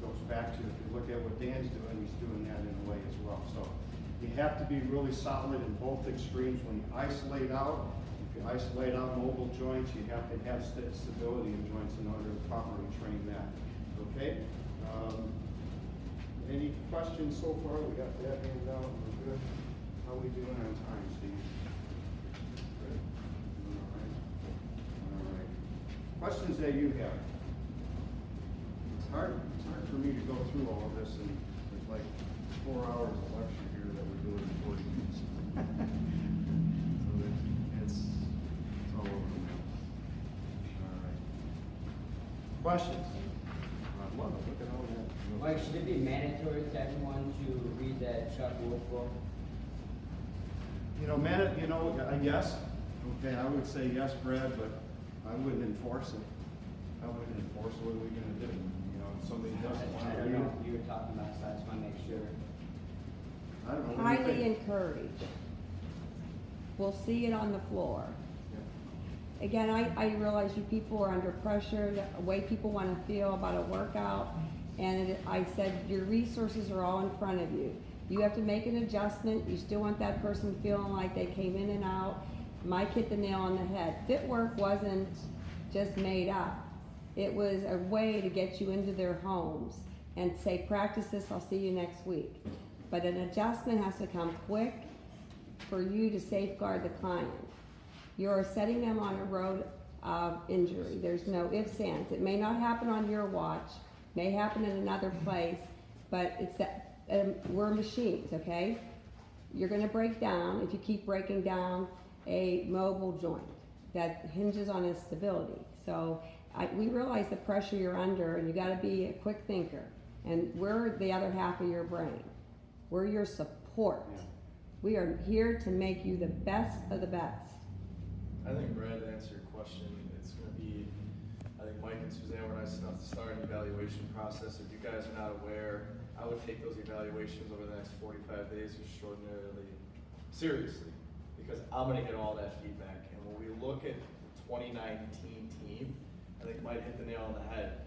goes back to, if you look at what Dan's doing, he's doing that in a way as well. So you have to be really solid in both extremes. When you isolate out, if you isolate out mobile joints, you have to have stability in joints in order to properly train that. Okay? Any questions so far? We got that hand out. We're good. How are we doing on time, Steve? Good. All right. All right. Questions that you have? It's hard for me to go through all of this, and there's like 4 hours of lecture here that we're doing in 40 minutes. So it's all over the map. All right. Questions? I love it. Look at all that. Mike, should it be mandatory to everyone to read that Chuck Wolf book? Yes. Okay, I would say yes, Brad, but I wouldn't enforce it. I wouldn't enforce it. What are we going to do? If somebody doesn't want I to don't read know it. what you were talking about, so I just want to make sure. I don't know. What do you Highly think? encouraged. We'll see it on the floor. Yeah. Again, I realize you people are under pressure, the way people want to feel about a workout. And I said, your resources are all in front of you. You have to make an adjustment. You still want that person feeling like they came in and out. Mike hit the nail on the head. Fit work wasn't just made up. It was a way to get you into their homes and say, practice this, I'll see you next week. But an adjustment has to come quick for you to safeguard the client. You're setting them on a road of injury. There's no ifs, ands. It may not happen on your watch, may happen in another place, but it's that we're machines, okay? You're gonna break down if you keep breaking down a mobile joint that hinges on its stability. So we realize the pressure you're under, and you gotta be a quick thinker. And we're the other half of your brain. We're your support. Yeah. We are here to make you the best of the best. I think Brad, to answer your question, it's going to be, I think Mike and Suzanne were nice enough to start an evaluation process. If you guys are not aware, I would take those evaluations over the next 45 days extraordinarily seriously, because I'm going to get all that feedback. And when we look at the 2019 team, I think Mike hit the nail on the head.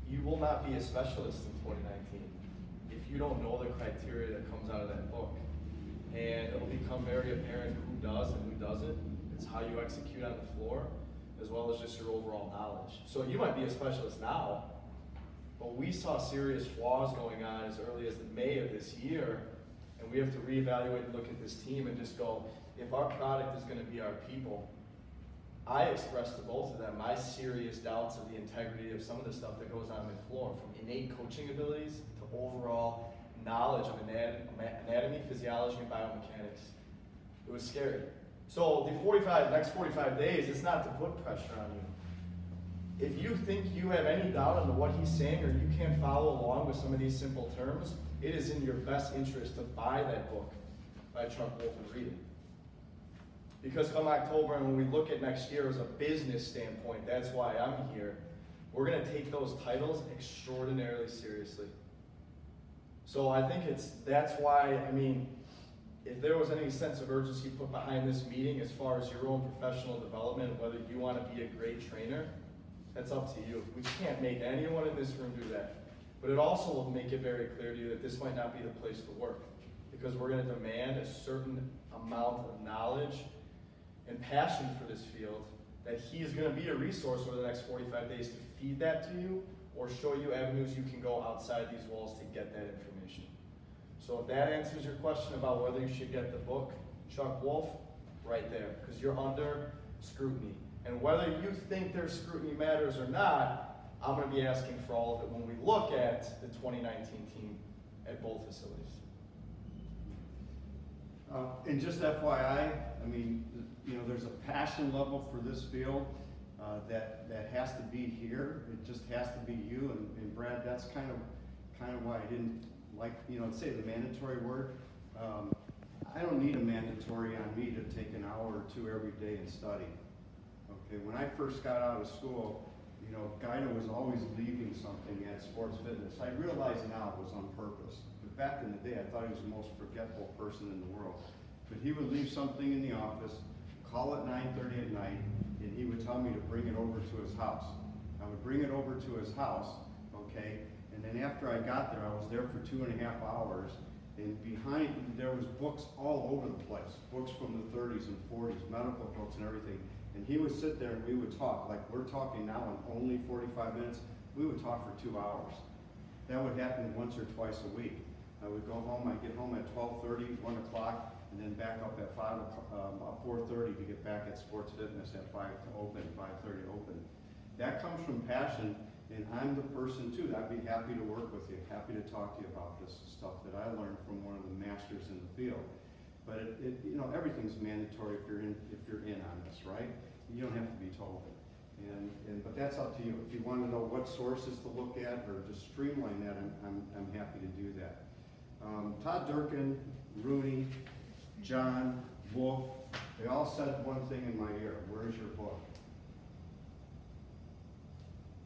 You will not be a specialist in 2019 if you don't know the criteria that comes out of that book. And it'll become very apparent who does and who doesn't. It's how you execute on the floor, as well as just your overall knowledge. So you might be a specialist now, but we saw serious flaws going on as early as May of this year, and we have to reevaluate and look at this team and just go, if our product is going to be our people, I expressed to both of them my serious doubts of the integrity of some of the stuff that goes on the floor, from innate coaching abilities to overall knowledge of anatomy, physiology, and biomechanics. It was scary. So the next 45 days, it's not to put pressure on you. If you think you have any doubt on what he's saying, or you can't follow along with some of these simple terms, it is in your best interest to buy that book by Chuck Wolf and read it. Because come October, and when we look at next year as a business standpoint, that's why I'm here, we're going to take those titles extraordinarily seriously. So I think that's why, if there was any sense of urgency put behind this meeting as far as your own professional development, whether you want to be a great trainer, that's up to you. We can't make anyone in this room do that. But it also will make it very clear to you that this might not be the place to work, because we're going to demand a certain amount of knowledge and passion for this field, that he is going to be a resource over the next 45 days to feed that to you or show you avenues you can go outside these walls to get that information. So if that answers your question about whether you should get the book, Chuck Wolf, right there, because you're under scrutiny. And whether you think their scrutiny matters or not, I'm going to be asking for all of it when we look at the 2019 team at both facilities. And just FYI, there's a passion level for this field that has to be here. It just has to be you. And Brad, that's kind of why I didn't like, say the mandatory word. I don't need a mandatory on me to take an hour or two every day and study. Okay, when I first got out of school, Guido was always leaving something at Sports Fitness. I realize now it was on purpose. But back in the day, I thought he was the most forgetful person in the world. But he would leave something in the office, call at 9:30 at night, and he would tell me to bring it over to his house. I would bring it over to his house, okay, and after I got there, I was there for 2.5 hours, and behind, there was books all over the place, books from the 30s and 40s, medical books and everything. And he would sit there and we would talk, like we're talking now in only 45 minutes, we would talk for 2 hours. That would happen once or twice a week. I would go home, I'd get home at 12:30, 1 o'clock, and then back up at 4:30 to get back at Sports Fitness at 5 to open, 5:30 to open. That comes from passion, and I'm the person too. I'd be happy to work with you, happy to talk to you about this stuff that I learned from one of the masters in the field. But you know, everything's mandatory if you're in on this, right? You don't have to be told it. But that's up to you. If you want to know what sources to look at or just streamline that, I'm happy to do that. Todd Durkin, Rooney, John, Wolf, they all said one thing in my ear: where's your book?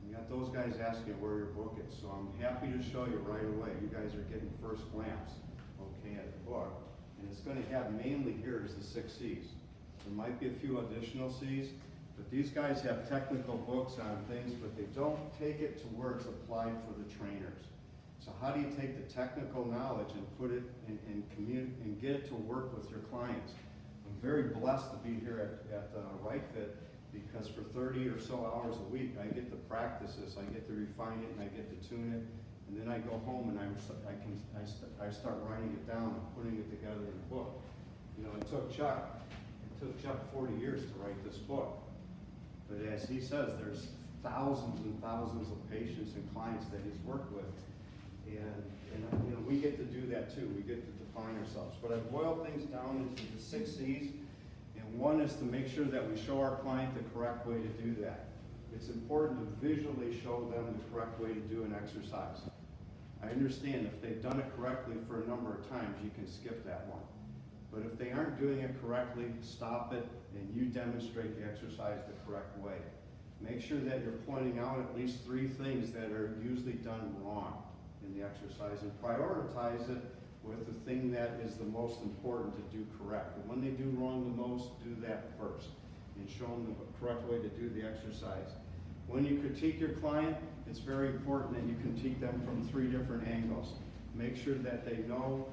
You got those guys asking where your book is, so I'm happy to show you right away. You guys are getting first glance, okay, at the book. And it's going to have mainly here is the 6 C's. There might be a few additional C's, but these guys have technical books on things, but they don't take it to where it's applied for the trainers. So how do you take the technical knowledge and put it and get it to work with your clients? I'm very blessed to be here at Right Fit, because for 30 or so hours a week, I get to practice this, I get to refine it, and I get to tune it, and then I go home and I start writing it down and putting it together in a book. You know, it took Chuck 40 years to write this book, but as he says, there's thousands and thousands of patients and clients that he's worked with, and you know, we get to do that too. We get to define ourselves. But I boil things down into the 6 C's. And one is to make sure that we show our client the correct way to do that. It's important to visually show them the correct way to do an exercise. I understand if they've done it correctly for a number of times, you can skip that one. But if they aren't doing it correctly, stop it and you demonstrate the exercise the correct way. Make sure that you're pointing out at least 3 things that are usually done wrong in the exercise, and prioritize it with the thing that is the most important to do correct. And when they do wrong the most, do that first and show them the correct way to do the exercise. When you critique your client, it's very important that you critique them from 3 different angles. Make sure that they know,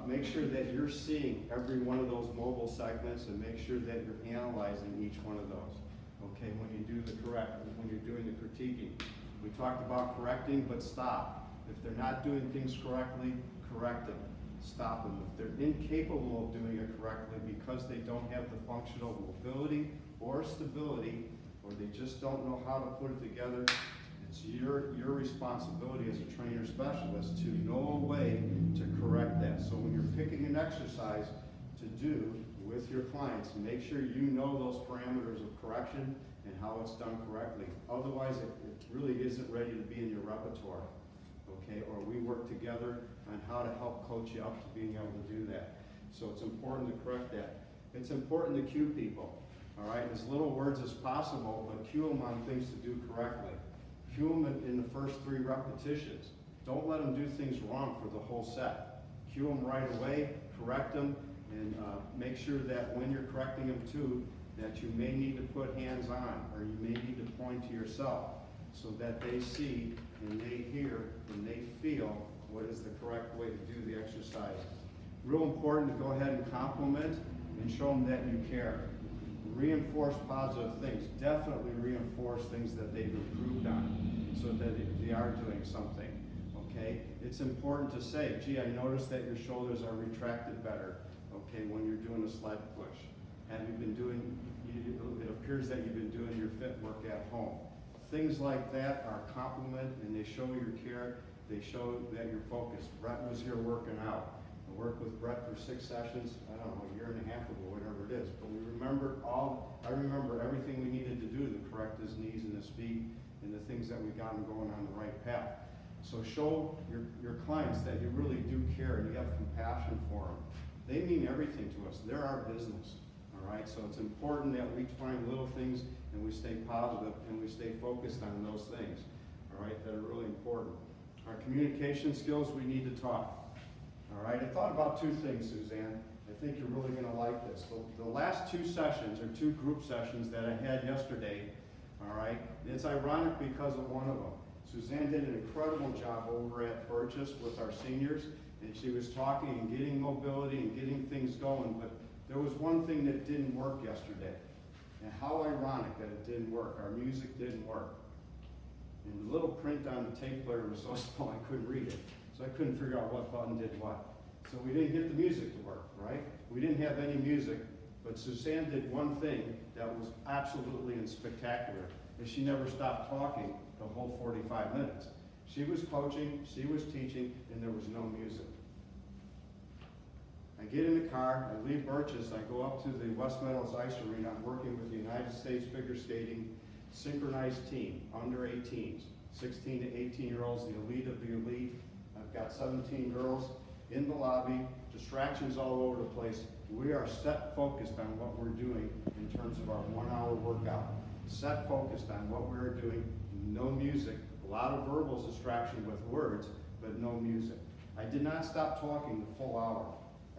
make sure that you're seeing every one of those mobile segments, and make sure that you're analyzing each one of those. Okay, when you do when you're doing the critiquing. We talked about correcting, but stop. If they're not doing things correctly, correct them. Stop them. If they're incapable of doing it correctly because they don't have the functional mobility or stability, or they just don't know how to put it together, it's your responsibility as a trainer specialist to know a way to correct that. So when you're picking an exercise to do with your clients, make sure you know those parameters of correction and how it's done correctly. Otherwise, it really isn't ready to be in your repertoire. Okay, or we work together on how to help coach you up to being able to do that. So it's important to correct that. It's important to cue people, all right? As little words as possible, but cue them on things to do correctly. Cue them in the first 3 repetitions. Don't let them do things wrong for the whole set. Cue them right away, correct them, and make sure that when you're correcting them too, that you may need to put hands on, or you may need to point to yourself, so that they see and they hear and they feel what is the correct way to do the exercise. Real important to go ahead and compliment and show them that you care. Reinforce positive things. Definitely reinforce things that they've improved on, so that they are doing something. Okay? It's important to say, gee, I noticed that your shoulders are retracted better, okay, when you're doing a sled push. Have you been doing, it appears that you've been doing your fit work at home. Things like that are a compliment, and they show your care. They show that you're focused. Brett was here working out. I worked with Brett for 6 sessions, I don't know, a year and a half ago, whatever it is. But I remember everything we needed to do to correct his knees and his feet and the things that we got him going on the right path. So show your clients that you really do care and you have compassion for them. They mean everything to us. They're our business, all right? So it's important that we find little things and we stay positive and we stay focused on those things, all right, that are really important. Our communication skills, we need to talk, all right? I thought about 2 things, Suzanne. I think you're really going to like this. The last 2 sessions, or 2 group sessions that I had yesterday, all right, it's ironic because of one of them. Suzanne did an incredible job over at Burgess with our seniors, and she was talking and getting mobility and getting things going, but there was one thing that didn't work yesterday. And how ironic that it didn't work. Our music didn't work. And the little print on the tape player was so small I couldn't read it. So I couldn't figure out what button did what. So we didn't get the music to work, right? We didn't have any music, but Suzanne did one thing that was absolutely and spectacular, and she never stopped talking the whole 45 minutes. She was coaching, she was teaching, and there was no music. I get in the car, I leave Burgess, I go up to the West Meadows Ice Arena. I'm working with the United States Figure Skating synchronized team, under 18s, 16 to 18-year-olds, the elite of the elite. I've got 17 girls in the lobby, distractions all over the place. We are set focused on what we're doing in terms of our 1 hour workout. Set focused on what we're doing, no music, a lot of verbal distraction with words, but no music. I did not stop talking the full hour.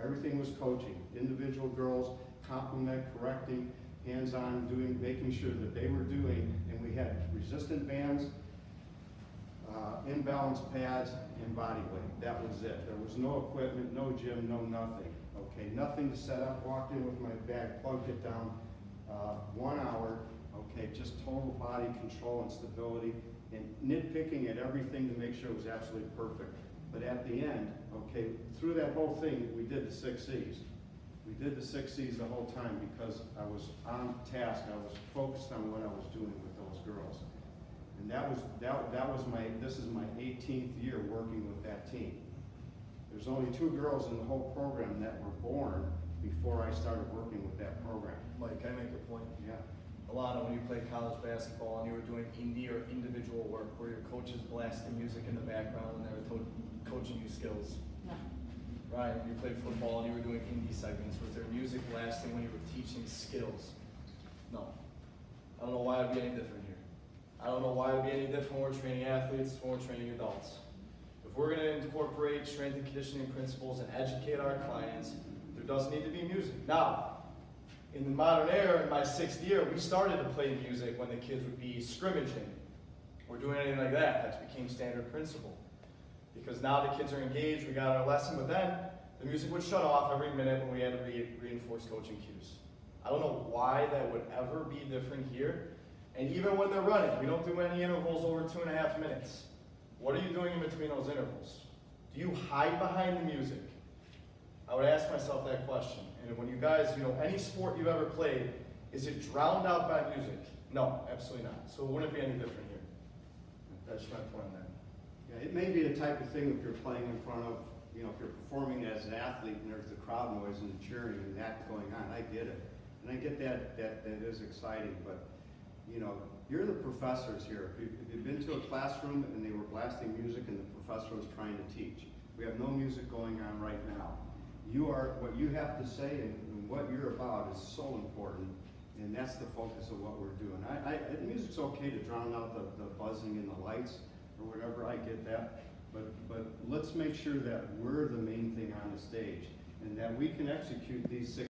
Everything was coaching, individual girls, compliment, correcting, hands-on, doing, making sure that they were doing, and we had resistant bands, imbalance pads, and body weight. That was it. There was no equipment, no gym, no nothing. Okay, nothing to set up. Walked in with my bag, plugged it down. 1 hour. Okay, just total body control and stability, and nitpicking at everything to make sure it was absolutely perfect. But at the end, okay, through that whole thing, we did the 6 C's. We did the 6 C's the whole time because I was on task. I was focused on what I was doing with those girls. And this is my 18th year working with that team. There's only 2 girls in the whole program that were born before I started working with that program. Mike, can I make a point? Yeah. Alana, when you played college basketball and you were doing indie or individual work, were your coaches blasting music in the background when they were coaching you skills? No. Ryan, when you played football and you were doing indie segments, was there music blasting when you were teaching skills? No. I don't know why it would be any different here. I don't know why it would be any different when we're training athletes, when we're training adults. If we're going to incorporate strength and conditioning principles and educate our clients, there does need to be music. Now, in the modern era, in my 6th year, we started to play music when the kids would be scrimmaging or doing anything like that. That became standard principle. Because now the kids are engaged, we got our lesson, but then the music would shut off every minute when we had to reinforce coaching cues. I don't know why that would ever be different here. And even when they're running, we don't do any intervals over 2.5 minutes. What are you doing in between those intervals? Do you hide behind the music? I would ask myself that question. And when you guys, any sport you've ever played, is it drowned out by music? No, absolutely not. So it wouldn't be any different here. That's my point on that. Yeah, it may be the type of thing if you're playing in front of, if you're performing as an athlete and there's the crowd noise and the cheering and that going on. I get it. And I get that is exciting, but you're the professors here. If you've been to a classroom and they were blasting music and the professor was trying to teach, we have no music going on right now. What you have to say and what you're about is so important, and that's the focus of what we're doing. Music's okay to drown out the buzzing and the lights or whatever, I get that, but let's make sure that we're the main thing on the stage and that we can execute these 6